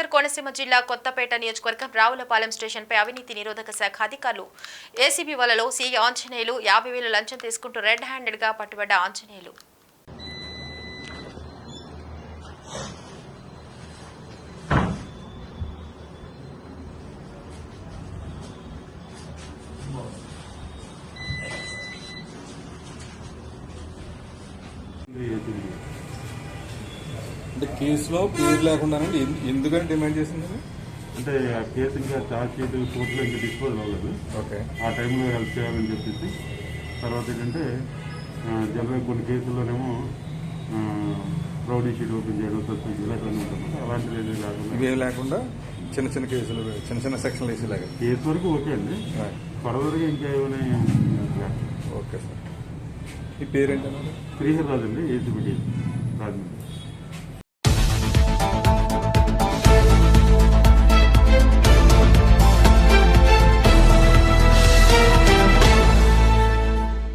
వైఎస్ఆర్ కోనసీమ జిల్లా కొత్తపేట నియోజకవర్గం రావులపాలెం స్టేషన్పై అవినీతి నిరోధక శాఖ అధికారులు ఏసీబీ వలలో సీఐ ఆంజనేయులు 50,000 లంచం తీసుకుంటూ రెడ్ హ్యాండెడ్ గా పట్టుబడ్డ ఆంజనేయులు అంటే కేసులో పేరు లేకుండానండి ఎందుకని డిమాండ్ చేసింది? అంటే ఆ కేసు ఇంకా ఛార్జ్ షీట్ కోర్టులో ఇంకా డిస్పోజ్ అవ్వలేదు. ఓకే, ఆ టైంలో హెల్ప్ చేయాలని చెప్పేసి తర్వాత ఏంటంటే జనరల్ కొన్ని కేసుల్లోనేమో రౌడీ షీట్ ఓపెన్ చేయడం, సస్పెండ్ ఇలాంటివన్నీ ఉంటుంది. అలాంటిది ఏమీ కాకుండా ఇవేమి లేకుండా చిన్న చిన్న కేసులు, చిన్న చిన్న సెక్షన్లు వేసేలాగా కేసు వరకు ఓకే అండి. ఫర్దర్గా ఇంకా ఏమైనా ఓకే సార్. ఈ పేరేంటన్నా? శ్రీహర్ రాజు అండి, ఏసీబీ రాజమండ్రి.